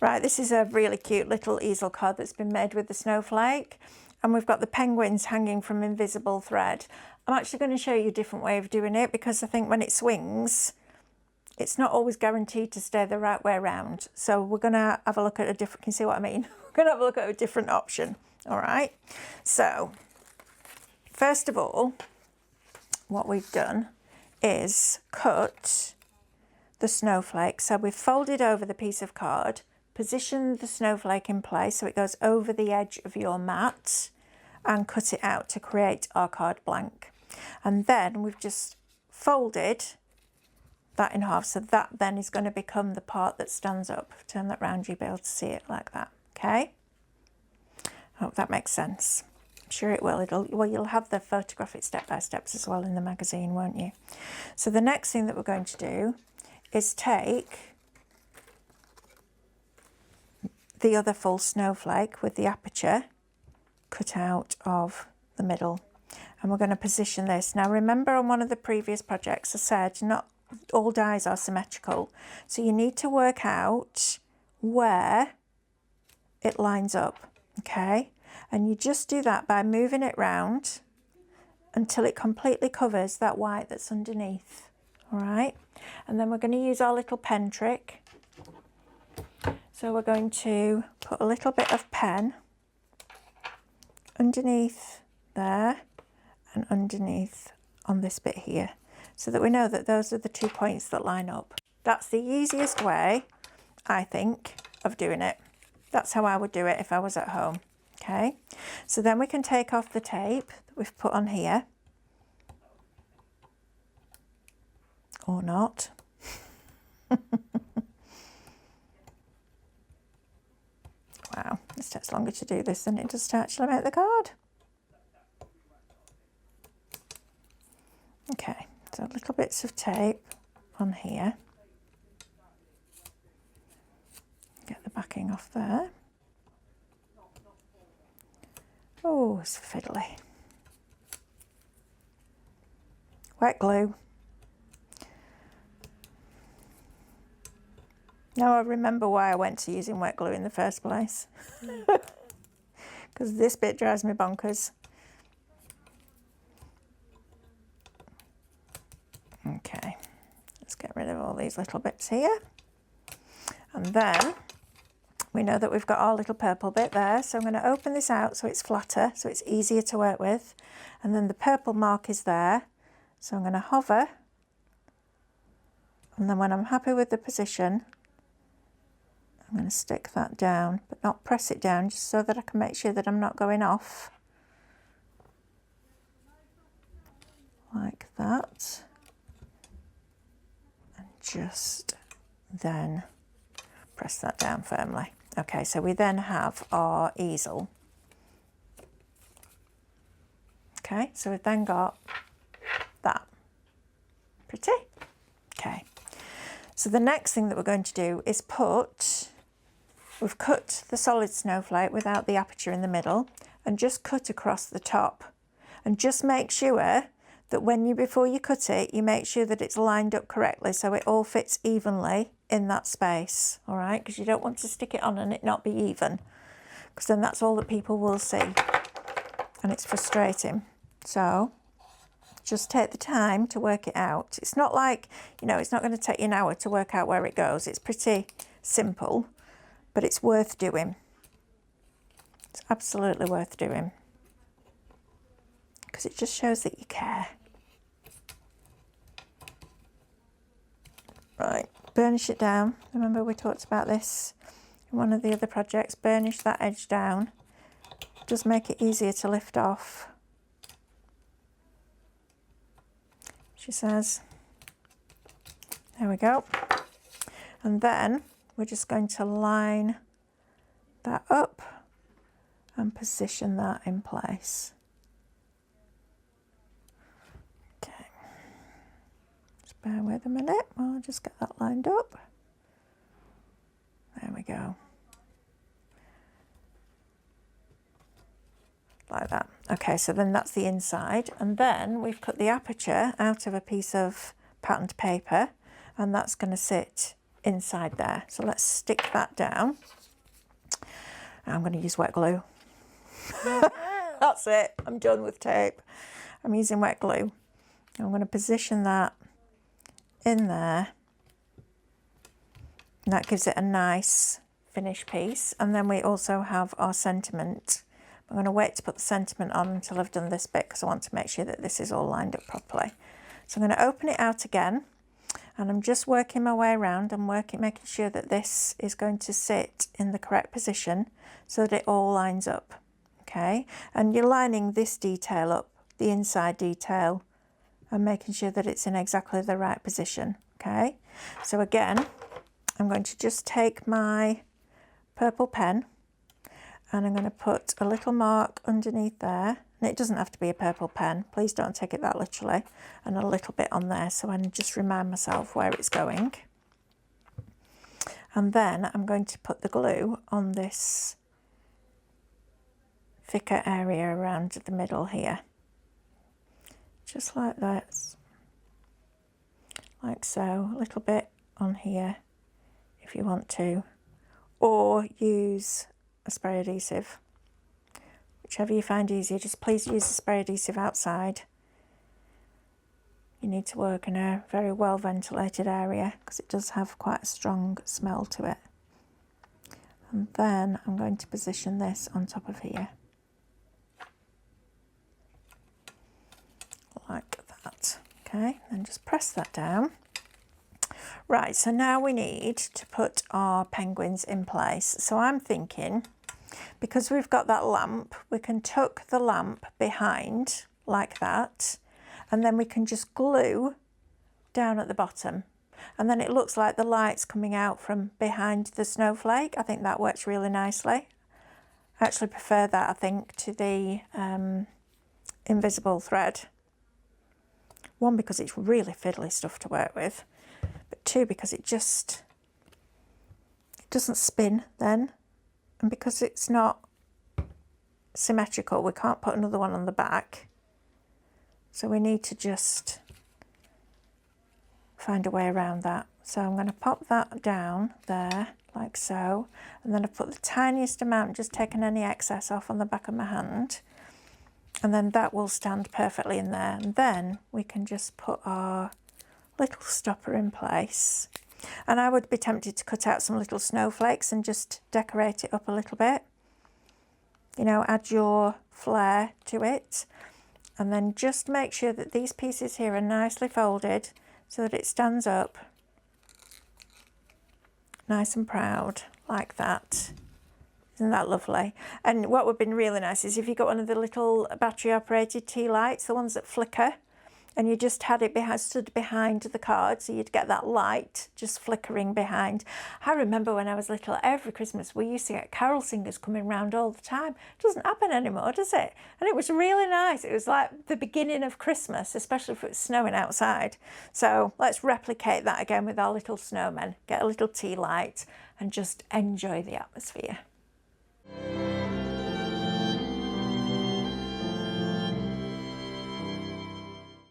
Right, this is a really cute little easel card that's been made with the snowflake, and we've got the penguins hanging from invisible thread. I'm actually going to show you a different way of doing it, because I think when it swings, it's not always guaranteed to stay the right way around. So we're going to have a look at a different, can you see what I mean? We're going to have a look at a different option. All right. So first of all, what we've done is cut the snowflake. So we've folded over the piece of card, positioned the snowflake in place so it goes over the edge of your mat, and cut it out to create our card blank. And then we've just folded that in half, so that then is going to become the part that stands up. Turn that round, you'll be able to see it like that. Okay, hope that makes sense. I'm sure it will. Well, you'll have the photographic step-by-steps as well in the magazine, won't you? So the next thing that we're going to do is take the other full snowflake with the aperture cut out of the middle, and we're going to position this. Now remember, on one of the previous projects I said not all dies are symmetrical, so you need to work out where it lines up. Okay, and you just do that by moving it round until it completely covers that white that's underneath. All right, and then we're going to use our little pen trick. So we're going to put a little bit of pen underneath there and underneath on this bit here, so that we know that those are the 2 points that line up. That's the easiest way, I think, of doing it. That's how I would do it if I was at home. Okay, so then we can take off the tape that we've put on here, or not. Wow, this takes longer to do this than it does to actually make the card. Okay, so little bits of tape on here. Get the backing off there. Oh, it's fiddly. Wet glue. Now I remember why I went to using wet glue in the first place. Because this bit drives me bonkers. Okay, let's get rid of all these little bits here. And then we know that we've got our little purple bit there, so I'm going to open this out so it's flatter, so it's easier to work with. And then the purple mark is there, so I'm going to hover. And then when I'm happy with the position, I'm going to stick that down, but not press it down, just so that I can make sure that I'm not going off. Like that. And just then press that down firmly. Okay, so we then have our easel. Okay, so we've then got that. Pretty? Okay. So the next thing that we're going to do is we've cut the solid snowflake without the aperture in the middle, and just cut across the top. And just make sure that before you cut it, you make sure that it's lined up correctly so it all fits evenly in that space. All right, because you don't want to stick it on and it not be even, because then that's all that people will see and it's frustrating. So just take the time to work it out. It's not like, it's not going to take you an hour to work out where it goes. It's pretty simple, but it's worth doing. It's absolutely worth doing, because it just shows that you care. Right, burnish it down. Remember we talked about this in one of the other projects. Burnish that edge down. Just make it easier to lift off. She says. There we go. And then we're just going to line that up and position that in place. Okay. Just bear with a minute while I just get that lined up. There we go. Like that. Okay, so then that's the inside, and then we've cut the aperture out of a piece of patterned paper, and that's going to sit inside there. So let's stick that down. I'm going to use wet glue. That's it. I'm done with tape. I'm using wet glue. I'm going to position that in there. And that gives it a nice finished piece. And then we also have our sentiment. I'm going to wait to put the sentiment on until I've done this bit because I want to make sure that this is all lined up properly. So I'm going to open it out again, and I'm just working my way around and making sure that this is going to sit in the correct position so that it all lines up. Okay, and you're lining this detail up, the inside detail, and making sure that it's in exactly the right position. Okay, so again, I'm going to just take my purple pen and I'm going to put a little mark underneath there. And it doesn't have to be a purple pen. Please don't take it that literally. And a little bit on there so I can just remind myself where it's going. And then I'm going to put the glue on this thicker area around the middle here. Just like that. Like so. A little bit on here if you want to. Or use a spray adhesive. Whichever you find easier, just please use the spray adhesive outside. You need to work in a very well ventilated area because it does have quite a strong smell to it. And then I'm going to position this on top of here. Like that. Okay, and just press that down. Right, so now we need to put our penguins in place. So I'm thinking, because we've got that lamp, we can tuck the lamp behind like that, and then we can just glue down at the bottom. And then it looks like the light's coming out from behind the snowflake. I think that works really nicely. I actually prefer that, I think, to the invisible thread. One, because it's really fiddly stuff to work with, but two, because it doesn't spin then. And because it's not symmetrical, we can't put another one on the back. So we need to just find a way around that. So I'm going to pop that down there, like so. And then I've put the tiniest amount, just taking any excess off on the back of my hand. And then that will stand perfectly in there. And then we can just put our little stopper in place. And I would be tempted to cut out some little snowflakes and just decorate it up a little bit. You know, add your flair to it. And then just make sure that these pieces here are nicely folded so that it stands up nice and proud, like that. Isn't that lovely? And what would have been really nice is if you got one of the little battery operated tea lights, the ones that flicker, and you just had it stood behind the card, so you'd get that light just flickering behind. I remember when I was little, every Christmas we used to get carol singers coming round all the time. It doesn't happen anymore, does it? And it was really nice. It was like the beginning of Christmas, especially if it was snowing outside. So let's replicate that again with our little snowmen. Get a little tea light and just enjoy the atmosphere.